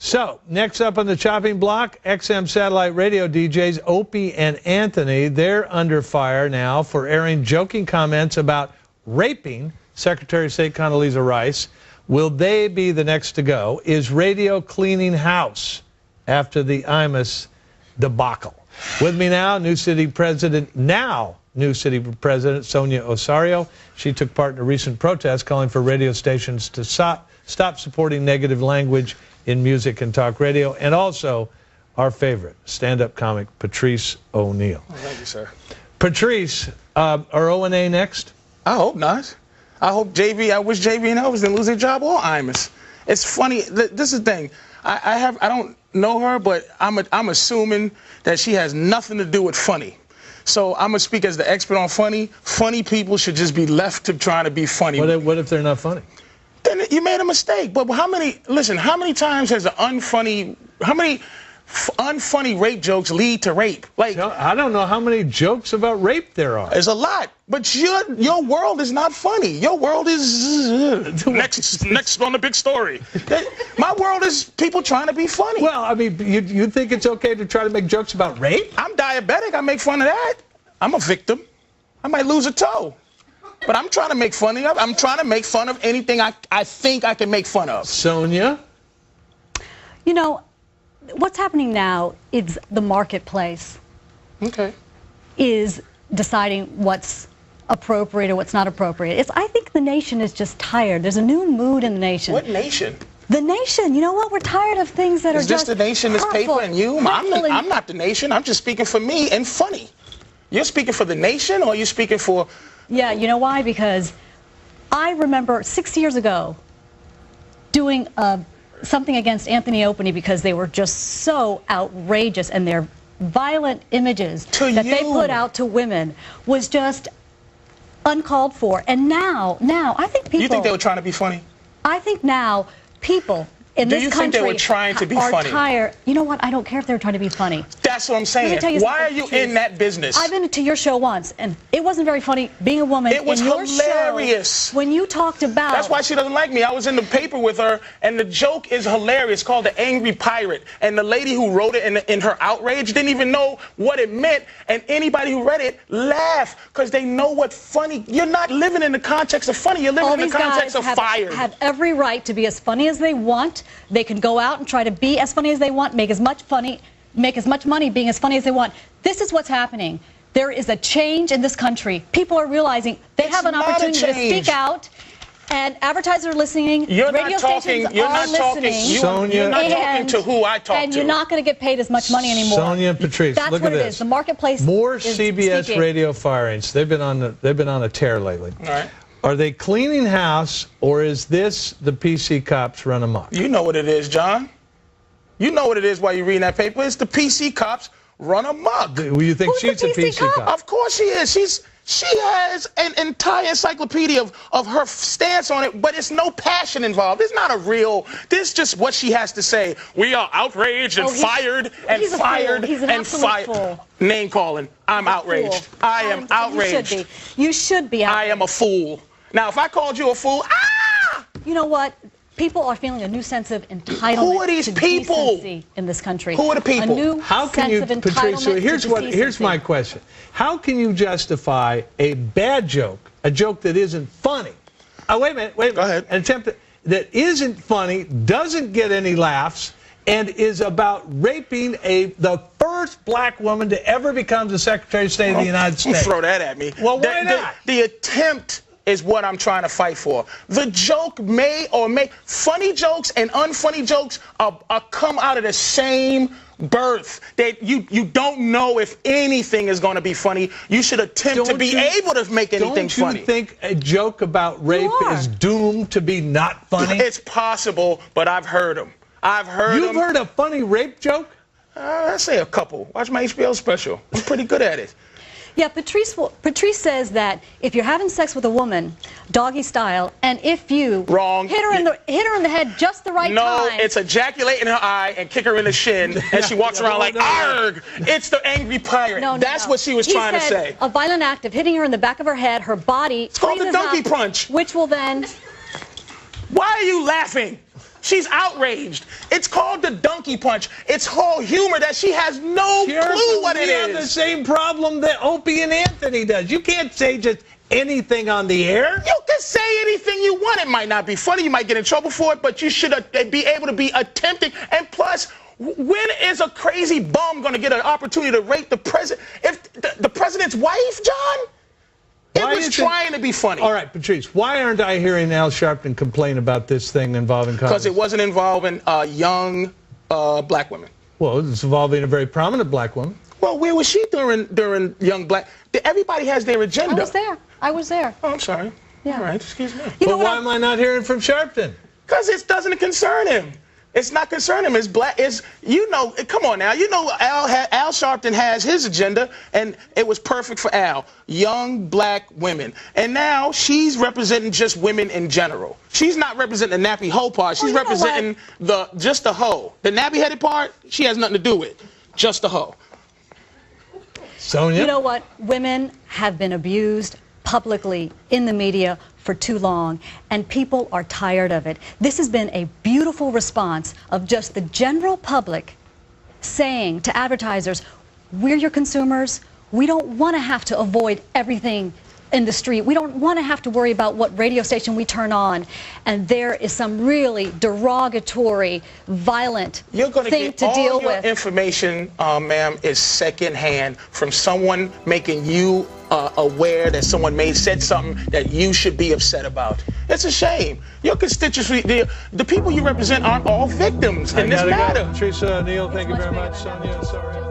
So, next up on the chopping block, XM satellite radio DJs Opie and Anthony. They're under fire now for airing joking comments about raping Secretary of State Condoleezza Rice. Will they be the next to go? Is radio cleaning house after the Imus debacle? With me now, New City President Sonia Osorio. She took part in a recent protest calling for radio stations to stop supporting negative language in music and talk radio, and also our favorite stand-up comic, Patrice O'Neal. Oh, thank you, sir. Patrice, are O&A next? I hope not. I hope I wish JB and Elvis didn't lose their job or Imus. It's funny. This is the thing. I don't know her, but I'm assuming that she has nothing to do with funny. So I'm gonna speak as the expert on funny. Funny people should just be left to trying to be funny. What if they're not funny? Then you made a mistake. But how many times has how many unfunny rape jokes lead to rape? Like, I don't know how many jokes about rape there are. There's a lot. But your world is not funny. Your world is next on the big story. My world is people trying to be funny. Well, I mean, you think it's okay to try to make jokes about rape? I'm diabetic. I make fun of that. I'm a victim. I might lose a toe. But I'm trying to make fun of. I'm trying to make fun of anything I think I can make fun of. Sonia? You know, what's happening now is the marketplace is deciding what's appropriate or what's not appropriate. I think the nation is just tired. There's a new mood in the nation. What nation? The nation. You know what? We're tired of things that are just Is this the nation, this paper, and you? I'm not the nation. I'm just speaking for me and funny. You're speaking for the nation, or you're speaking for... Yeah, you know why? Because I remember 6 years ago doing something against Anthony Opie because they were just so outrageous, and their violent images that they put out to women was just uncalled for. And now I think people... You think they were trying to be funny? I think now people in this country think they were trying to be funny? Tired. You know what? I don't care if they're trying to be funny. That's what I'm saying. Why are you in that business? I've been to your show once, and it wasn't very funny being a woman. It was hilarious. When you talked about... That's why she doesn't like me. I was in the paper with her, and the joke is hilarious. It's called The Angry Pirate. And the lady who wrote it in her outrage didn't even know what it meant. And anybody who read it laughed because they know what funny... You're not living in the context of funny. You're living in the context of fired. Have every right to be as funny as they want. They can go out and try to be as funny as they want, make as much money being as funny as they want. This is what's happening. There is a change in this country. People are realizing they have an opportunity to speak out, and advertisers are listening. Radio stations are listening. Sonia, you're not talking to who I talk to. And you're not going to get paid as much money anymore. Sonia and Patrice, That's look what at it this. is. The marketplace More is CBS speaking. radio firings. They've been on a tear lately. All right. Are they cleaning house, or is this the PC cops run amok? You know what it is, John. You know what it is while you're reading that paper. It's the PC cops run amok. Well, you think she's a PC cop? Of course she is. She has an entire encyclopedia of her stance on it, but it's no passion involved. It's not a real... This is just what she has to say. We are outraged and fired and fired and fired. Name calling. I'm outraged. I am outraged. You should be outraged. I am a fool. Now, if I called you a fool, You know what? People are feeling a new sense of entitlement. Who are these to people decency in this country? Who are the people? A new sense of entitlement to decency. Here's my question. How can you justify a bad joke, a joke that isn't funny? Wait a minute. Go ahead. An attempt that isn't funny, doesn't get any laughs, and is about raping the first black woman to ever become the Secretary of State of the United States. Throw that at me. Well, why not? The attempt is what I'm trying to fight for. The joke funny jokes and unfunny jokes are come out of the same birth. That you don't know if anything is going to be funny. You should attempt to be able to make anything funny. Don't you think a joke about rape is doomed to be not funny? It's possible, but I've heard them. You've heard a funny rape joke? I'd say a couple. Watch my HBO special. I'm pretty good at it. Yeah, Patrice says that if you're having sex with a woman, doggy style, and if you hit her in the head just the right time. No, it's ejaculate in her eye and kick her in the shin, and she walks around like, arg! It's the angry pirate. That's what she was trying to say. A violent act of hitting her in the back of her head, her body. It's called the donkey punch. Which will then... Why are you laughing? She's outraged. It's called the donkey punch. It's whole humor that she has no clue what it is. We have the same problem that Opie and Anthony does. You can't say just anything on the air. You can say anything you want. It might not be funny. You might get in trouble for it, but you should be able to be attempting. And plus, when is a crazy bum going to get an opportunity to rape the president? If the president's wife, John? It was trying to be funny. All right, Patrice, why aren't I hearing Al Sharpton complain about this thing involving Congress? Because it wasn't involving young black women. Well, it's involving a very prominent black woman. Well, where was she during young black? Everybody has their agenda. I was there. Oh, I'm sorry. Yeah. All right, excuse me. But why am I not hearing from Sharpton? Because it doesn't concern him. It's not concerning him. It's black. It's, you know, come on now. You know, Al Sharpton has his agenda, and it was perfect for Al. Young black women. And now she's representing just women in general. She's not representing the nappy hoe part. She's representing just the hoe. The nappy-headed part, she has nothing to do with. Just the hoe. Sonia? You know what? Women have been abused publicly in the media for too long, and people are tired of it. This has been a beautiful response of just the general public saying to advertisers, we're your consumers. We don't want to have to avoid everything in the street. We don't want to have to worry about what radio station we turn on. And there is some really derogatory, violent thing to deal with. All your information, ma'am, is secondhand from someone making you aware that someone said something that you should be upset about. It's a shame. Your constituency, the people you represent aren't all victims in this matter. Patrice O'Neal, thank you very much. Sonia, sorry.